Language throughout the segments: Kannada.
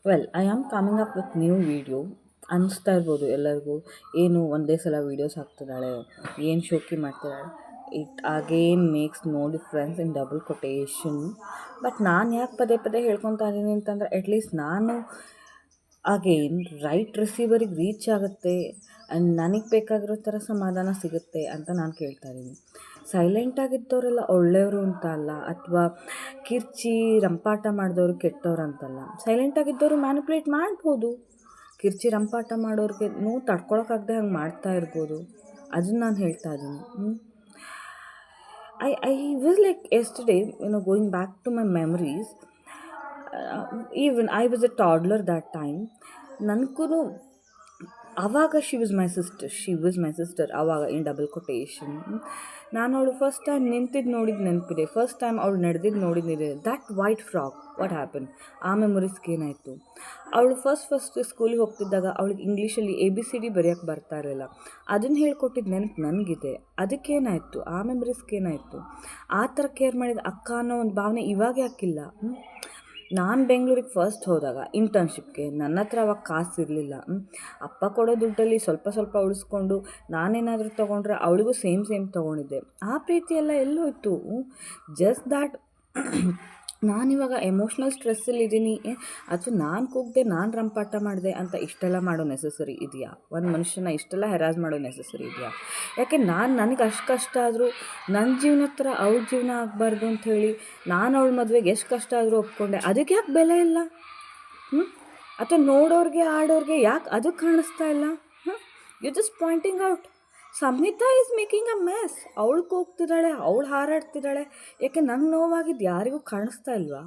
Well I am coming up with new video. ಅನಿಸ್ತಾ ಇರ್ಬೋದು ಎಲ್ಲರಿಗೂ, ಏನು ಒಂದೇ ಸಲ ವೀಡಿಯೋಸ್ ಹಾಕ್ತಿದ್ದಾಳೆ, ಏನು ಶೋಕಿ ಮಾಡ್ತಿದ್ದಾಳೆ. It again makes no difference in double quotation. But ನಾನು ಯಾಕೆ ಪದೇ ಪದೇ ಹೇಳ್ಕೊತಾ ಇದ್ದೀನಿ ಅಂತಂದರೆ, ಅಟ್ಲೀಸ್ಟ್ ನಾನು ಅಗೇನ್ ರೈಟ್ ರಿಸೀವರಿಗೆ ರೀಚ್ ಆಗುತ್ತೆ ಆ್ಯಂಡ್ ನನಗೆ ಬೇಕಾಗಿರೋ ಥರ ಸಮಾಧಾನ ಸಿಗುತ್ತೆ ಅಂತ ನಾನು ಕೇಳ್ತಾ ಇದ್ದೀನಿ. ಸೈಲೆಂಟಾಗಿದ್ದವರೆಲ್ಲ ಒಳ್ಳೆಯವರು ಅಂತ ಅಲ್ಲ, ಅಥವಾ ಕಿರ್ಚಿ ರಂಪಾಟ ಮಾಡಿದವರು ಕೆಟ್ಟವ್ರು ಅಂತಲ್ಲ. ಸೈಲೆಂಟಾಗಿದ್ದವರು ಮ್ಯಾನಿಪುಲೇಟ್ ಮಾಡ್ಬೋದು, ಕಿರ್ಚಿ ರಂಪಾಟ ಮಾಡೋರಿಗೆ ನೋವು ತಡ್ಕೊಳಕ್ಕಾಗದೆ ಹಂಗೆ ಮಾಡ್ತಾ ಇರ್ಬೋದು. ಅದನ್ನು ನಾನು ಹೇಳ್ತಾ ಇದ್ದೀನಿ. I was like yesterday, going back to my memories. Even I was a toddler that time. ನನಗೂ ಆವಾಗ ಶಿ ವಾಸ್ ಮೈ ಸಿಸ್ಟರ್ ಆವಾಗ ಇನ್ ಡಬಲ್ ಕೊಟೇಶನ್. ನಾನು ಅವಳು ಫಸ್ಟ್ ಟೈಮ್ ನಿಂತಿದ್ದು ನೋಡಿದ್ದು ನೆನಪಿದೆ, ಫಸ್ಟ್ ಟೈಮ್ ಅವಳು ನಡೆದಿದ್ದು ನೋಡಿದ್ದಿದೆ. That white frock, what happen, ಆ ಮೆಮೊರೀಸ್ಗೆ ಏನಾಯಿತು. ಅವಳು ಫಸ್ಟ್ ಸ್ಕೂಲಿಗೆ ಹೋಗ್ತಿದ್ದಾಗ ಅವಳಿಗೆ ಇಂಗ್ಲೀಷಲ್ಲಿ ABCD ಬರೆಯೋಕ್ಕೆ ಬರ್ತಾ ಇರಲಿಲ್ಲ. ಅದನ್ನು ಹೇಳ್ಕೊಟ್ಟಿದ್ದು ನೆನಪು ನನಗಿದೆ. ಅದಕ್ಕೇನಾಯಿತು, ಆ ಮೆಮೊರೀಸ್ಗೇನಾಯಿತು. ಆ ಥರ ಕೇರ್ ಮಾಡಿದ ಅಕ್ಕ ಅನ್ನೋ ಒಂದು ಭಾವನೆ ಇವಾಗ ಯಾಕಿಲ್ಲ. ನಾನು ಬೆಂಗಳೂರಿಗೆ ಫಸ್ಟ್ ಹೋದಾಗ ಇಂಟರ್ನ್ಶಿಪ್ಗೆ ನನ್ನ ಹತ್ರ ಅವಾಗ ಕಾಸು ಇರಲಿಲ್ಲ. ಅಪ್ಪ ಕೊಡೋ ದುಡ್ಡಲ್ಲಿ ಸ್ವಲ್ಪ ಉಳಿಸ್ಕೊಂಡು ನಾನೇನಾದರೂ ತೊಗೊಂಡ್ರೆ ಅವಳಿಗೂ ಸೇಮ್ ತೊಗೊಂಡಿದ್ದೆ. ಆ ಪ್ರೀತಿ ಎಲ್ಲ ಎಲ್ಲೋಯ್ತು. ಜಸ್ಟ್ ದ್ಯಾಟ್ ನಾನಿವಾಗ ಎಮೋಷ್ನಲ್ ಸ್ಟ್ರೆಸ್ಸಲ್ಲಿದ್ದೀನಿ, ಅಥವಾ ನಾನು ಕೂಗದೆ ನಾನು ರಂಪಾಟ ಮಾಡಿದೆ ಅಂತ ಇಷ್ಟೆಲ್ಲ ಮಾಡೋ ನೆಸಸರಿ ಇದೆಯಾ? ಒಂದು ಮನುಷ್ಯನ ಇಷ್ಟೆಲ್ಲ ಹೆರಾಸ್ ಮಾಡೋ ನೆಸಸರಿ ಇದೆಯಾ? ಯಾಕೆ ನನಗೆ ಅಷ್ಟು ಕಷ್ಟ ಆದರೂ ನನ್ನ ಜೀವನ ಥರ ಅವಳ ಜೀವನ ಆಗಬಾರ್ದು ಅಂಥೇಳಿ ನಾನು ಅವಳ ಮದುವೆಗೆ ಎಷ್ಟು ಕಷ್ಟ ಆದರೂ ಒಪ್ಕೊಂಡೆ. ಅದಕ್ಕೆ ಯಾಕೆ ಬೆಲೆ ಇಲ್ಲ? ಅಥವಾ ನೋಡೋರಿಗೆ ಆಡೋರಿಗೆ ಯಾಕೆ ಅದು ಕಾಣಿಸ್ತಾ ಇಲ್ಲ? You just pointing out. Samhita is making a mess. ಅವಳು ಕೂಗ್ತಿದ್ದಾಳೆ, ಅವಳು ಹಾರಾಡ್ತಿದ್ದಾಳೆ. ಯಾಕೆ ನಂಗೆ ನೋವಾಗಿದ್ದು ಯಾರಿಗೂ ಕಾಣಿಸ್ತಾ ಇಲ್ವಾ?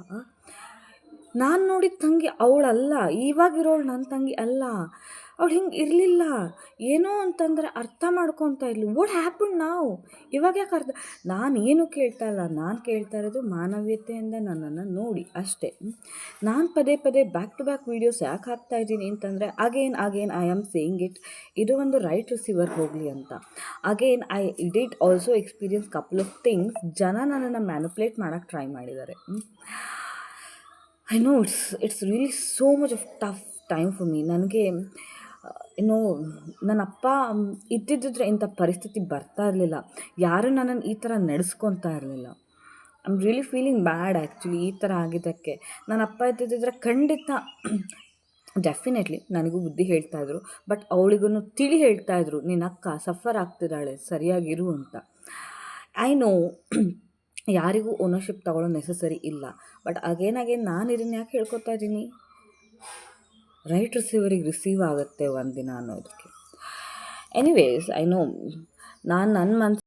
ನಾನು ನೋಡಿದ ತಂಗಿ ಅವಳಲ್ಲ, ಇವಾಗಿರೋಳು ನನ್ನ ತಂಗಿ ಅಲ್ಲ. ಅವಳು ಹಿಂಗೆ ಇರಲಿಲ್ಲ, ಏನೋ ಅಂತಂದರೆ ಅರ್ಥ ಮಾಡ್ಕೊತಾ ಇದ್ಲು. ವಾಟ್ ಹ್ಯಾಪನ್ ನಾವು? ಇವಾಗ ಯಾಕೆ ನಾನು ಏನು ಕೇಳ್ತಾ ಇಲ್ಲ, ನಾನು ಕೇಳ್ತಾ ಇರೋದು ಮಾನವೀಯತೆಯಿಂದ ನನ್ನನ್ನು ನೋಡಿ ಅಷ್ಟೇ. ನಾನು ಪದೇ ಬ್ಯಾಕ್ ಟು ಬ್ಯಾಕ್ ವೀಡಿಯೋಸ್ ಯಾಕೆ ಹಾಕ್ತಾ ಇದ್ದೀನಿ ಅಂತಂದರೆ, again I am saying it, ಇದು ಒಂದು ರೈಟ್ ರಿಸೀವರ್ ಹೋಗಲಿ ಅಂತ. Again I did also experience couple of things. ಜನ ನನ್ನನ್ನು ಮ್ಯಾನಿಪುಲೇಟ್ ಮಾಡೋಕ್ಕೆ ಟ್ರೈ ಮಾಡಿದ್ದಾರೆ. I know it's really so much of tough time for me. ನನಗೆ ನನ್ನ ಅಪ್ಪ ಇದ್ದಿದ್ದರೆ ಇಂಥ ಪರಿಸ್ಥಿತಿ ಬರ್ತಾ ಇರಲಿಲ್ಲ. ಯಾರೂ ನನ್ನನ್ನು ಈ ಥರ ನಡೆಸ್ಕೊತಾ ಇರಲಿಲ್ಲ. I am really feeling bad actually ಈ ಥರ ಆಗಿದ್ದಕ್ಕೆ. ನನ್ನ ಅಪ್ಪ ಇದ್ದಿದ್ದರೆ ಖಂಡಿತ ಡೆಫಿನೆಟ್ಲಿ ನನಗೂ ಬುದ್ಧಿ ಹೇಳ್ತಾಯಿದ್ರು. ಬಟ್ ಅವಳಿಗೂ ತಿಳಿ ಹೇಳ್ತಾಯಿದ್ರು, ನಿನ್ನ ಅಕ್ಕ ಸಫರ್ ಆಗ್ತಿದ್ದಾಳೆ, ಸರಿಯಾಗಿರು ಅಂತ. ಐ ನೋ ಯಾರಿಗೂ ಓನರ್ಶಿಪ್ ತಗೊಳ್ಳೋ ನೆಸಸರಿ ಇಲ್ಲ. ಬಟ್ ಅಗೇನ್ ನಾನು ಇದನ್ನು ಯಾಕೆ ಹೇಳ್ಕೊತಾ ಇದ್ದೀನಿ? ರೈಟ್ ರಿಸೀವರಿಗೆ ರಿಸೀವ್ ಆಗುತ್ತೆ ಒಂದಿನ ಅನ್ನೋದಕ್ಕೆ. ಎನಿವೇಸ್ ಐ ನೋ ನಾನು ನನ್ನ ಮನಸ್ಸು